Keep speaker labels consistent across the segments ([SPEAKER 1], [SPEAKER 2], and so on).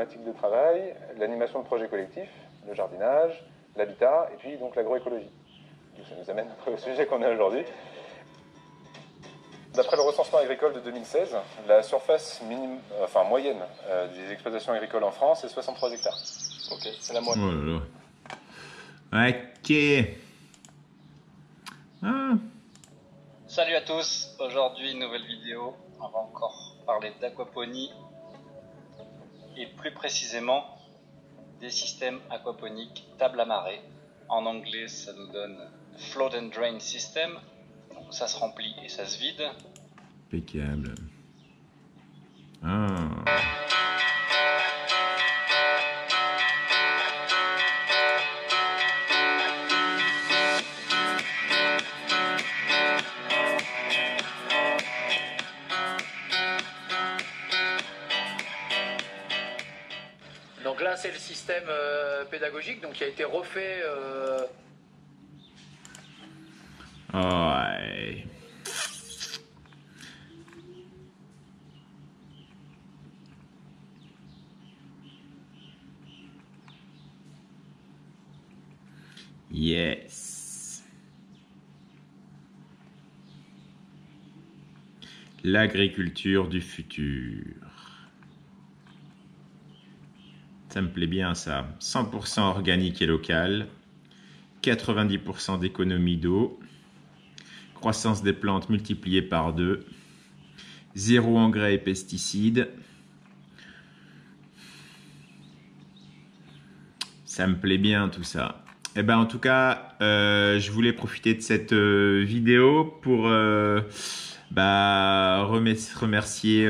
[SPEAKER 1] thématiques de travail, l'animation de projets collectifs, le jardinage, l'habitat et puis donc l'agroécologie. Ça nous amène au sujet qu'on a aujourd'hui. D'après le recensement agricole de 2016, la surface moyenne des exploitations agricoles en France est 63 hectares. Ok, c'est la moyenne.
[SPEAKER 2] Oh là là. Ok. Ah.
[SPEAKER 3] Salut à tous, aujourd'hui nouvelle vidéo, on va encore parler d'aquaponie et plus précisément des systèmes aquaponiques table à marée. En anglais ça nous donne float and drain system, donc ça se remplit et ça se vide.
[SPEAKER 2] Impeccable. Ah.
[SPEAKER 4] Donc là, c'est le système pédagogique donc, qui a été refait.
[SPEAKER 2] Ouais. Yes. L'agriculture du futur. Ça me plaît bien ça. 100% organique et local. 90% d'économie d'eau. Croissance des plantes multipliée par 2. 0 engrais et pesticides. Ça me plaît bien tout ça. Eh ben, en tout cas, je voulais profiter de cette vidéo pour remercier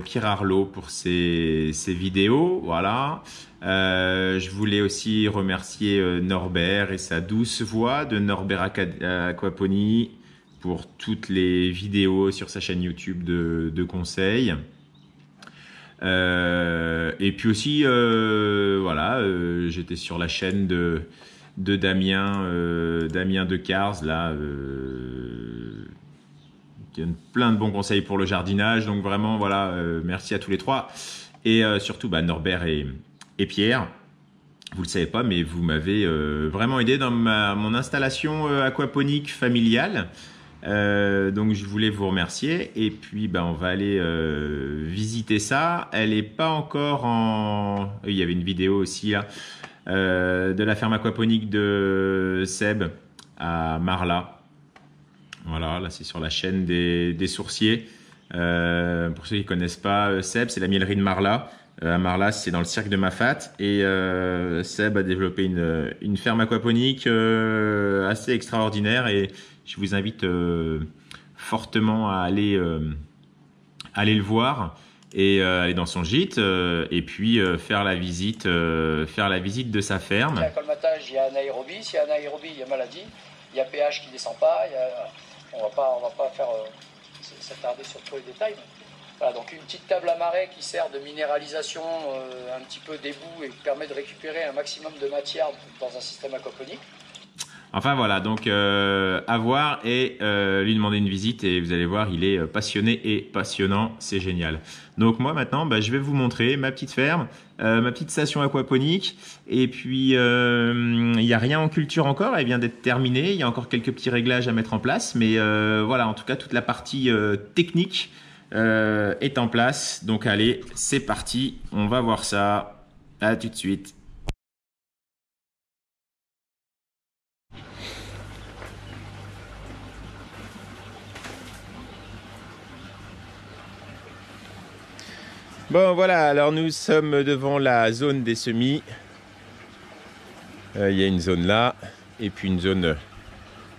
[SPEAKER 2] Pierre Arlot pour ses vidéos. Voilà. Je voulais aussi remercier Norbert et sa douce voix de Norbert Aquaponie pour toutes les vidéos sur sa chaîne YouTube de conseils. Et puis aussi, voilà, j'étais sur la chaîne de Damien Decars, là, qui donne plein de bons conseils pour le jardinage. Donc vraiment, voilà, merci à tous les trois. Et surtout, Norbert et Pierre. Vous le savez pas, mais vous m'avez vraiment aidé dans mon installation aquaponique familiale. Donc je voulais vous remercier et puis on va aller visiter ça. Elle est pas encore en... Il y avait une vidéo aussi là de la ferme aquaponique de Seb à Marla. Voilà, là c'est sur la chaîne des sourciers. Pour ceux qui connaissent pas Seb, c'est la mielerie de Marla. À Marla, c'est dans le cirque de Mafat et Seb a développé une ferme aquaponique assez extraordinaire et je vous invite fortement à aller le voir et aller dans son gîte et puis faire la visite de sa ferme.
[SPEAKER 4] Il y a colmatage, il y a anaérobie. S'il y a anaérobie, il y a maladie. Il y a pH qui ne descend pas. On va pas faire s'attarder sur tous les détails. Voilà, donc une petite table à marée qui sert de minéralisation un petit peu d'éboue et qui permet de récupérer un maximum de matière dans un système aquaponique.
[SPEAKER 2] Enfin voilà, donc à voir et lui demander une visite et vous allez voir, il est passionné et passionnant, c'est génial. Donc moi maintenant, je vais vous montrer ma petite ferme, ma petite station aquaponique et puis il n'y a rien en culture encore, elle vient d'être terminée, il y a encore quelques petits réglages à mettre en place, mais voilà, en tout cas toute la partie technique est en place. Donc allez, c'est parti, on va voir ça, à tout de suite. Bon voilà, alors nous sommes devant la zone des semis. Il y a une zone là et puis une zone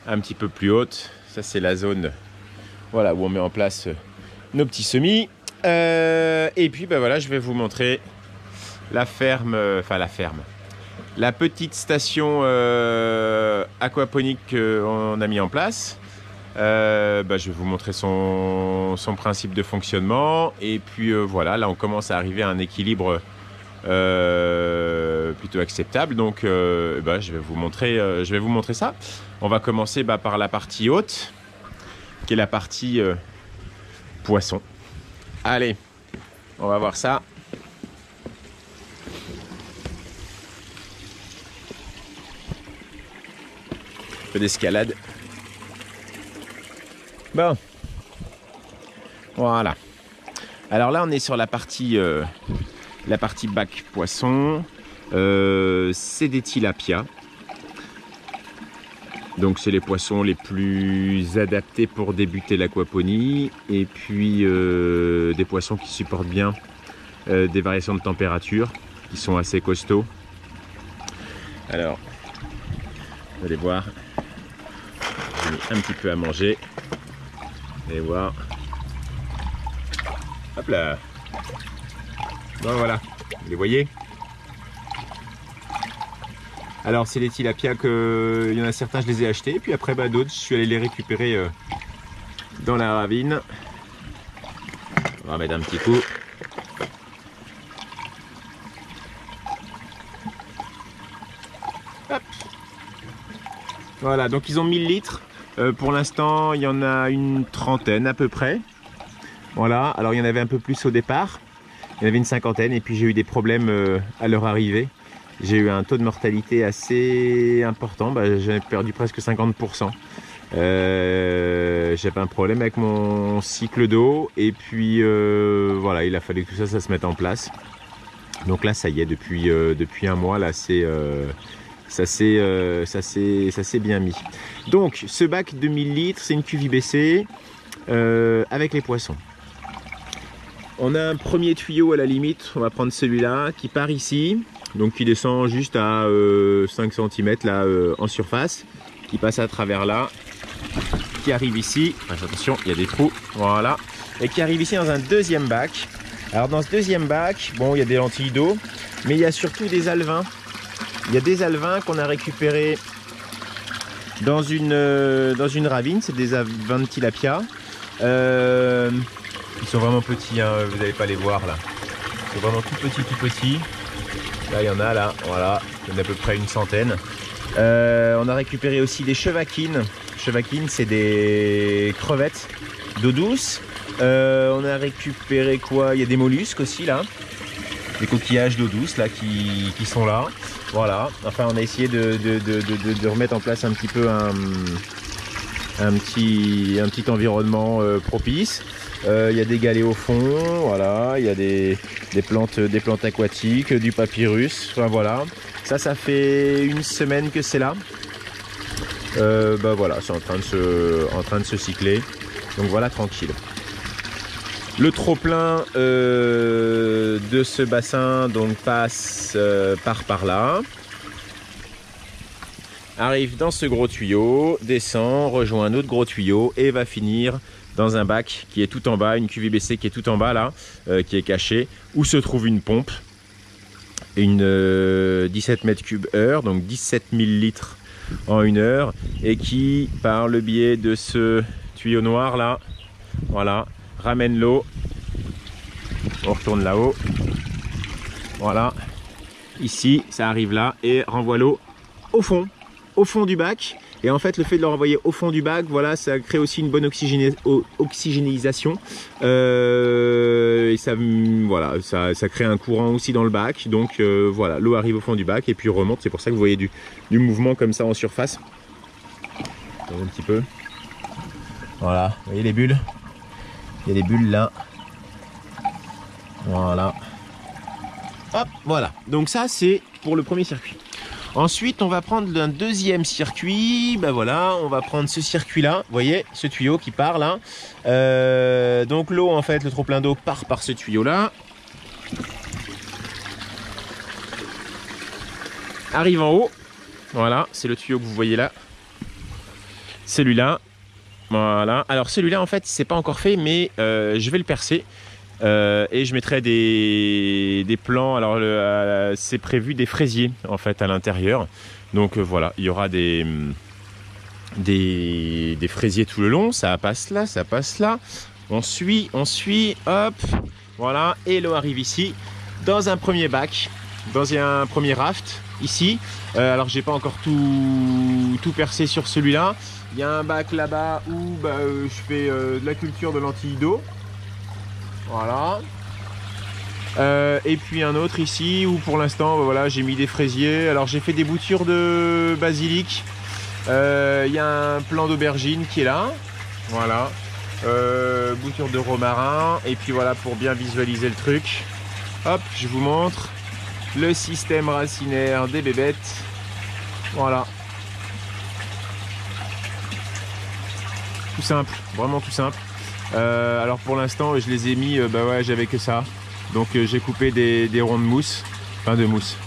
[SPEAKER 2] un petit peu plus haute. Ça c'est la zone voilà, où on met en place nos petits semis. Et puis voilà, je vais vous montrer la ferme, la petite station aquaponique qu'on a mis en place. Je vais vous montrer son principe de fonctionnement et puis voilà, là on commence à arriver à un équilibre plutôt acceptable, donc je vais vous montrer ça. On va commencer par la partie haute qui est la partie poisson. Allez, on va voir ça. peu d'escalade. Bon. Voilà. Alors là, on est sur la partie bac poisson. C'est des tilapias. Donc c'est les poissons les plus adaptés pour débuter l'aquaponie. Et puis des poissons qui supportent bien des variations de température, qui sont assez costauds. Alors, vous allez voir, j'ai mis un petit peu à manger. Vous allez voir. Hop là. Bon voilà, vous les voyez? Alors c'est les tilapias que, il y en a certains je les ai achetés, puis après bah, d'autres je suis allé les récupérer dans la ravine. On va mettre un petit coup. Hop. Voilà, donc ils ont 1000 litres. Pour l'instant il y en a une trentaine à peu près. Voilà, alors il y en avait un peu plus au départ. Il y en avait une cinquantaine et puis j'ai eu des problèmes à leur arrivée. J'ai eu un taux de mortalité assez important, j'ai perdu presque 50%. J'avais un problème avec mon cycle d'eau et puis voilà, il a fallu que tout ça se mette en place. Donc là ça y est, depuis un mois là ça s'est bien mis. Donc ce bac de 1000 litres, c'est une cuve IBC avec les poissons. On a un premier tuyau à la limite, on va prendre celui-là qui part ici. Donc qui descend juste à 5 cm là en surface, qui passe à travers là, qui arrive ici, attention il y a des trous, voilà, et qui arrive ici dans un deuxième bac. Alors dans ce deuxième bac, bon il y a des lentilles d'eau, mais il y a surtout des alevins. Il y a des alevins qu'on a récupérés dans une ravine, c'est des alevins de tilapia. Ils sont vraiment petits, hein, vous n'allez pas les voir là, ils sont vraiment tout petits. Là, il y en a, là, voilà, il y en a à peu près une centaine. On a récupéré aussi des chevaquines. Chevaquines, c'est des crevettes d'eau douce. On a récupéré quoi? Il y a des mollusques aussi, là. Des coquillages d'eau douce, là, qui sont là. Voilà, enfin, on a essayé de remettre en place un petit peu un petit environnement propice. Il y a des galets au fond, voilà, il y a des plantes aquatiques, du papyrus, enfin voilà. Ça fait une semaine que c'est là. Voilà, c'est en train de se cycler. Donc voilà, tranquille. Le trop-plein de ce bassin donc part par là. Arrive dans ce gros tuyau, descend, rejoint un autre gros tuyau et va finir dans un bac qui est tout en bas, une cuve IBC qui est tout en bas là, qui est cachée, où se trouve une pompe, une 17 mètres cubes heure, donc 17 000 litres en une heure, et qui, par le biais de ce tuyau noir là, voilà, ramène l'eau. On retourne là-haut, voilà, ici, ça arrive là, et renvoie l'eau au fond du bac. Et en fait, le fait de le renvoyer au fond du bac, voilà, ça crée aussi une bonne oxygénisation. Et ça, voilà, ça crée un courant aussi dans le bac. Donc voilà, l'eau arrive au fond du bac et puis remonte. C'est pour ça que vous voyez du mouvement comme ça en surface. Un petit peu. Voilà, vous voyez les bulles? Il y a des bulles là. Voilà. Hop, voilà. Donc ça, c'est pour le premier circuit. Ensuite, on va prendre un deuxième circuit. Ben voilà, on va prendre ce circuit-là. Vous voyez, ce tuyau qui part là. Donc l'eau, en fait, le trop-plein d'eau part par ce tuyau-là. Arrive en haut. Voilà, c'est le tuyau que vous voyez là. Celui-là. Voilà. Alors celui-là, en fait, c'est pas encore fait, mais je vais le percer. Et je mettrai des plants. Alors c'est prévu des fraisiers en fait à l'intérieur. Donc voilà, il y aura des fraisiers tout le long. Ça passe là, ça passe là. On suit, hop, voilà. Et l'eau arrive ici dans un premier bac, dans un premier raft ici. Alors j'ai pas encore tout percé sur celui-là. Il y a un bac là-bas où je fais de la culture de lentilles d'eau. Voilà. Et puis un autre ici où pour l'instant voilà, j'ai mis des fraisiers. Alors j'ai fait des boutures de basilic Il y a un plant d'aubergine qui est là. Voilà. Bouture de romarin. Et puis voilà, pour bien visualiser le truc. Hop, je vous montre le système racinaire des bébêtes. Voilà. Tout simple, vraiment tout simple. Alors pour l'instant, je les ai mis, bah ouais, j'avais que ça. Donc j'ai coupé des ronds de mousse, enfin de mousse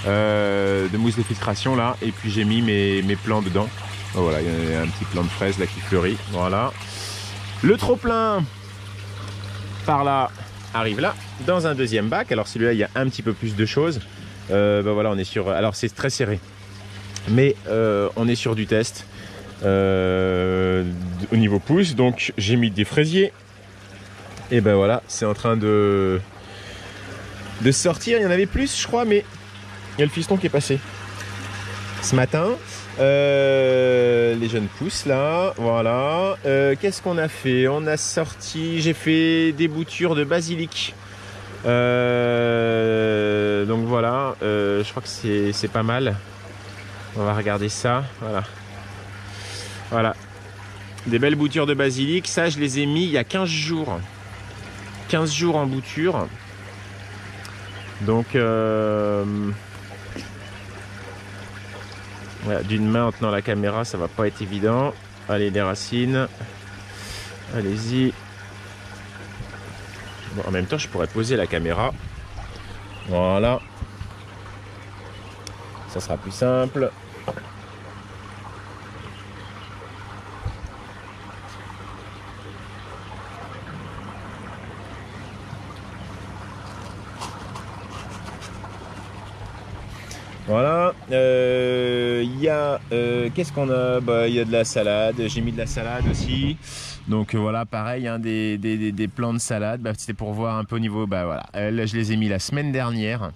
[SPEAKER 2] de filtration là. Et puis j'ai mis mes plants dedans. Oh, voilà, il y a un petit plant de fraise là qui fleurit. Voilà. Le trop-plein par là arrive là dans un deuxième bac. Alors celui-là, il y a un petit peu plus de choses. Bah voilà, on est sur. Alors c'est très serré, mais on est sur du test au niveau pouce. Donc j'ai mis des fraisiers. Et ben voilà, c'est en train de sortir. Il y en avait plus, je crois, mais il y a le fiston qui est passé ce matin. Les jeunes pousses là, voilà. Qu'est-ce qu'on a fait? On a sorti, j'ai fait des boutures de basilic. Donc voilà, je crois que c'est pas mal. On va regarder ça, voilà. Voilà, des belles boutures de basilic. Ça, je les ai mis il y a 15 jours. 15 jours en bouture. Donc voilà, d'une main en tenant la caméra, ça va pas être évident. Allez, les racines. Allez-y. Bon, en même temps, je pourrais poser la caméra. Voilà. Ça sera plus simple. Voilà, il y a, qu'est-ce qu'on a? Bah, il y a de la salade, j'ai mis de la salade aussi. Donc voilà, pareil, hein, des plants de salade. Bah, c'était pour voir un peu au niveau, bah voilà, là, je les ai mis la semaine dernière.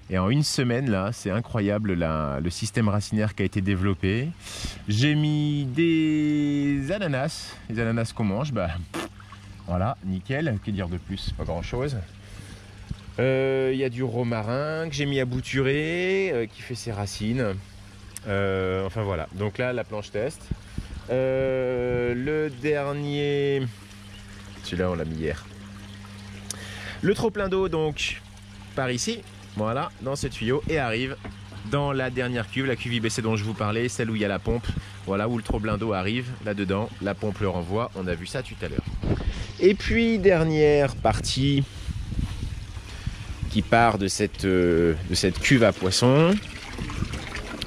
[SPEAKER 2] Et en une semaine, là, c'est incroyable le système racinaire qui a été développé. J'ai mis des ananas, les ananas qu'on mange, bah voilà, nickel, que dire de plus, pas grand chose. Il y a du romarin que j'ai mis à bouturer, qui fait ses racines. Enfin voilà, donc là la planche test. Le dernier, celui-là on l'a mis hier. Le trop plein d'eau donc par ici, voilà, dans ce tuyau et arrive dans la dernière cuve, la cuve IBC dont je vous parlais, celle où il y a la pompe. Voilà où le trop plein d'eau arrive là-dedans, la pompe le renvoie, on a vu ça tout à l'heure. Et puis dernière partie qui part de cette cuve à poissons.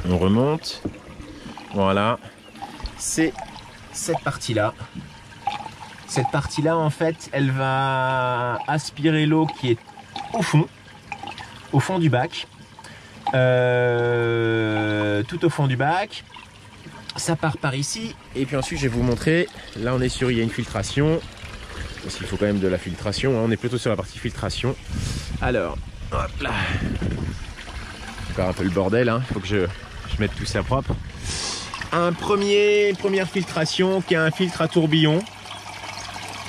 [SPEAKER 2] On remonte. Voilà. C'est cette partie-là. Cette partie-là, en fait, elle va aspirer l'eau qui est au fond du bac. Tout au fond du bac. Ça part par ici. Et puis ensuite, je vais vous montrer. Là, on est sur, il y a une filtration. Parce qu'il faut quand même de la filtration, hein. On est plutôt sur la partie filtration. Alors, hop là. Encore un peu le bordel, hein. Faut que je mette tout ça propre. Première filtration qui a un filtre à tourbillon.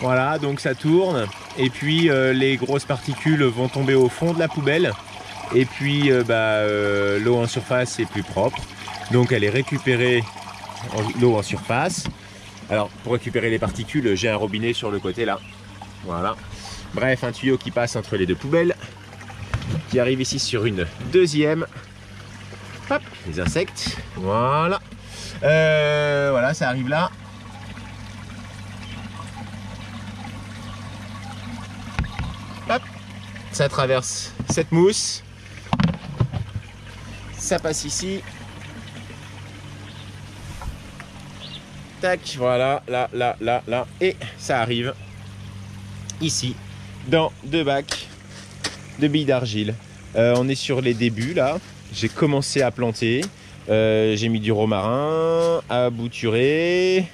[SPEAKER 2] Voilà, donc ça tourne. Et puis les grosses particules vont tomber au fond de la poubelle. Et puis l'eau en surface est plus propre. Donc elle est récupérée, l'eau en surface. Alors, pour récupérer les particules, j'ai un robinet sur le côté là. Voilà. Bref, un tuyau qui passe entre les deux poubelles. Qui arrive ici sur une deuxième. Hop, les insectes. Voilà. Voilà, ça arrive là. Hop. Ça traverse cette mousse. Ça passe ici. Tac, voilà, là, et ça arrive ici, dans deux bacs de billes d'argile. On est sur les débuts là, j'ai commencé à planter, j'ai mis du romarin à bouturer,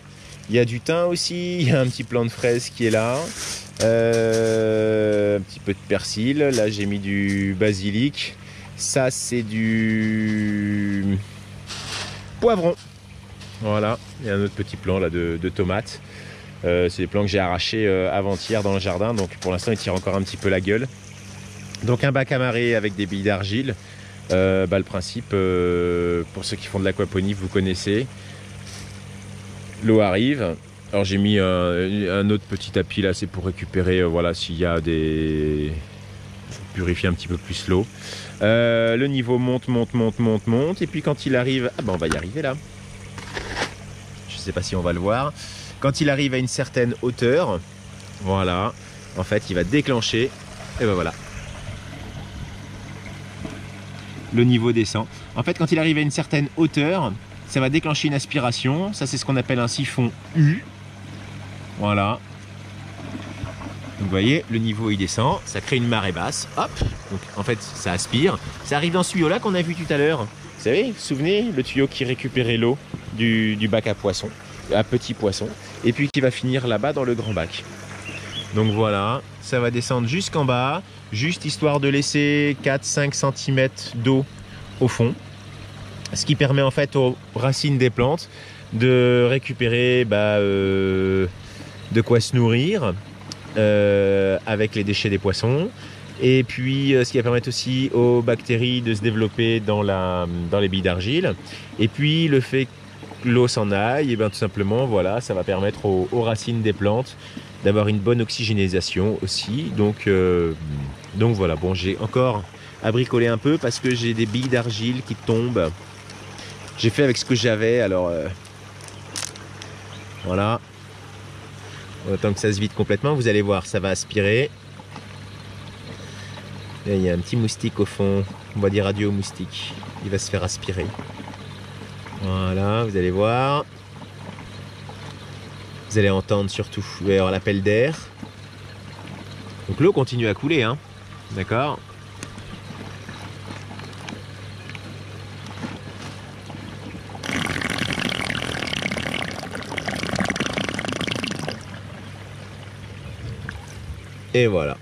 [SPEAKER 2] il y a du thym aussi, il y a un petit plant de fraise qui est là, un petit peu de persil, là j'ai mis du basilic, ça c'est du poivron. Voilà, il y a un autre petit plant là de tomates. C'est des plants que j'ai arrachés avant-hier dans le jardin, donc pour l'instant ils tirent encore un petit peu la gueule. Donc un bac amarré avec des billes d'argile. Le principe, pour ceux qui font de l'aquaponie, vous connaissez. l'eau arrive. Alors j'ai mis un autre petit tapis là, c'est pour récupérer, voilà, s'il y a des... purifier un petit peu plus l'eau. Le niveau monte, et puis quand il arrive, ah ben on va y arriver là. Je sais pas si on va le voir. Quand il arrive à une certaine hauteur, voilà, en fait il va déclencher, et ben voilà. Le niveau descend. En fait quand il arrive à une certaine hauteur, ça va déclencher une aspiration, ça c'est ce qu'on appelle un siphon U. Voilà. Donc vous voyez, le niveau il descend, ça crée une marée basse, hop, donc en fait ça aspire, ça arrive dans ce tuyau là qu'on a vu tout à l'heure. Vous savez, vous vous souvenez, le tuyau qui récupérait l'eau du bac à poissons, à petits poissons, et puis qui va finir là-bas dans le grand bac. Donc voilà, ça va descendre jusqu'en bas, juste histoire de laisser 4-5 cm d'eau au fond, ce qui permet en fait aux racines des plantes de récupérer de quoi se nourrir avec les déchets des poissons, et puis ce qui va permettre aussi aux bactéries de se développer dans les billes d'argile, et puis le fait que l'eau s'en aille, et bien tout simplement voilà, ça va permettre aux racines des plantes d'avoir une bonne oxygénisation aussi. Donc voilà, bon, j'ai encore à bricoler un peu parce que j'ai des billes d'argile qui tombent. J'ai fait avec ce que j'avais, alors voilà. Autant que ça se vide complètement, vous allez voir, ça va aspirer. Là, il y a un petit moustique au fond, on va dire adieu au moustique. Il va se faire aspirer. Voilà, vous allez voir. Vous allez entendre surtout, il va y avoir l'appel d'air. Donc l'eau continue à couler, hein. D'accord ? Et voilà.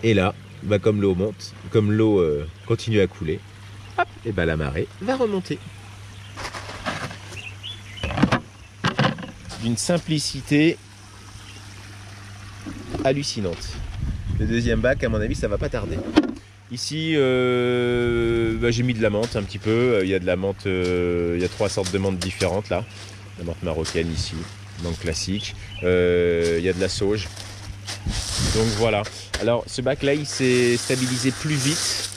[SPEAKER 2] Et là, bah comme l'eau monte, comme l'eau continue à couler, hop, et bah la marée va remonter. D'une simplicité hallucinante. Le deuxième bac, à mon avis, ça va pas tarder. Ici, j'ai mis de la menthe un petit peu. Il y a de la menthe, il y a 3 sortes de menthe différentes là. La menthe marocaine ici, menthe classique. Il y a de la sauge. Donc voilà. Alors ce bac là il s'est stabilisé plus vite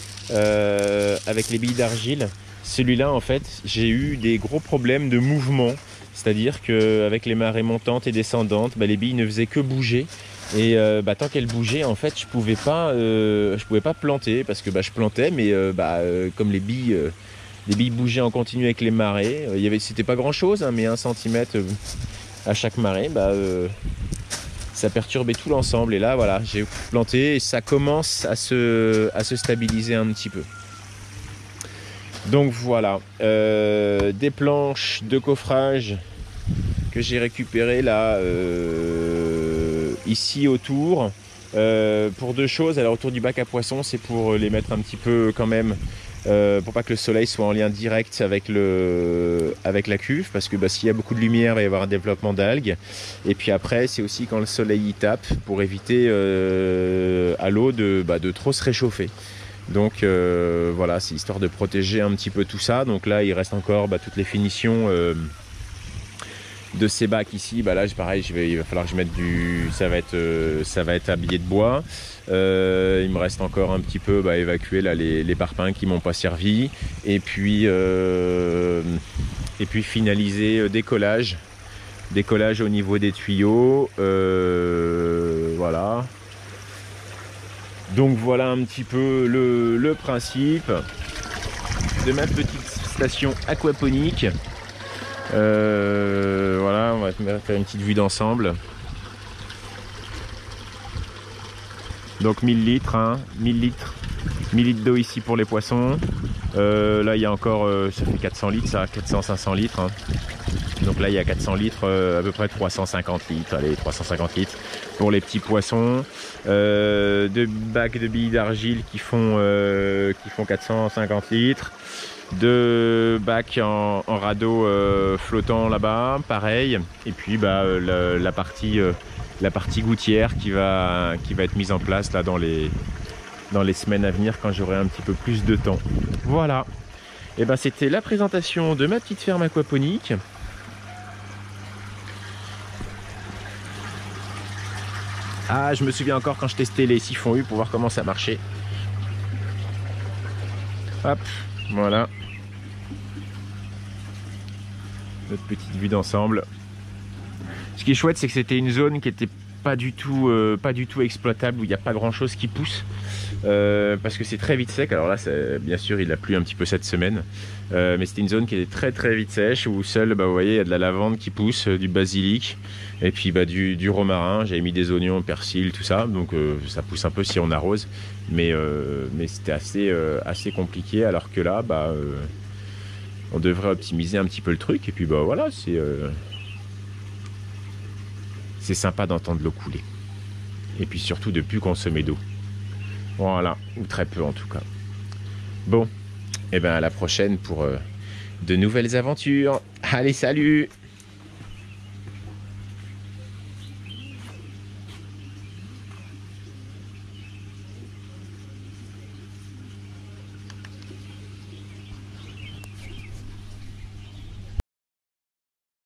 [SPEAKER 2] avec les billes d'argile. Celui-là en fait j'ai eu des gros problèmes de mouvement. C'est-à-dire qu'avec les marées montantes et descendantes, les billes ne faisaient que bouger. Et tant qu'elles bougeaient en fait je pouvais pas planter parce que je plantais mais comme les billes bougeaient en continu avec les marées, c'était pas grand chose hein, mais 1 cm à chaque marée, ça perturbait tout l'ensemble. Et là voilà, j'ai planté et ça commence à se stabiliser un petit peu. Donc voilà, des planches de coffrage que j'ai récupérées là ici autour pour 2 choses. Alors autour du bac à poissons, c'est pour les mettre un petit peu quand même pour pas que le soleil soit en lien direct avec la cuve, parce que s'il y a beaucoup de lumière, il va y avoir un développement d'algues. Et puis après, c'est aussi quand le soleil y tape pour éviter à l'eau de trop se réchauffer. Donc voilà, c'est histoire de protéger un petit peu tout ça. Donc là, il reste encore toutes les finitions de ces bacs ici. Là, pareil, il va falloir que je mette ça va être habillé de bois. Il me reste encore un petit peu à évacuer là, les parpaings qui m'ont pas servi. Et puis finaliser décollage au niveau des tuyaux. Voilà. Donc voilà un petit peu le principe de ma petite station aquaponique. Voilà, on va faire une petite vue d'ensemble. Donc 1000 litres, hein, 1000 litres d'eau ici pour les poissons. Là il y a encore, ça fait 400 litres ça, 400-500 litres. Hein. Donc là il y a 400 litres, à peu près 350 litres, allez 350 litres pour les petits poissons. 2 bacs de billes d'argile qui font 450 litres. 2 bacs en radeau flottant là-bas, pareil. Et puis la partie gouttière qui va être mise en place là dans les semaines à venir quand j'aurai un petit peu plus de temps. Voilà. Et c'était la présentation de ma petite ferme aquaponique. Ah, je me souviens encore quand je testais les siphons U pour voir comment ça marchait. Hop, voilà. Notre petite vue d'ensemble. Ce qui est chouette, c'est que c'était une zone qui était pas du tout exploitable, où il n'y a pas grand chose qui pousse, parce que c'est très vite sec. Alors là, bien sûr, il a plu un petit peu cette semaine, mais c'était une zone qui était très vite sèche, où seul, vous voyez, il y a de la lavande qui pousse, du basilic, et puis du romarin. J'avais mis des oignons, persil, tout ça, donc ça pousse un peu si on arrose, mais c'était assez compliqué, alors que là, on devrait optimiser un petit peu le truc, et puis voilà, c'est sympa d'entendre l'eau couler. Et puis surtout de plus consommer d'eau. Voilà, ou très peu en tout cas. Bon, et à la prochaine pour de nouvelles aventures. Allez, salut!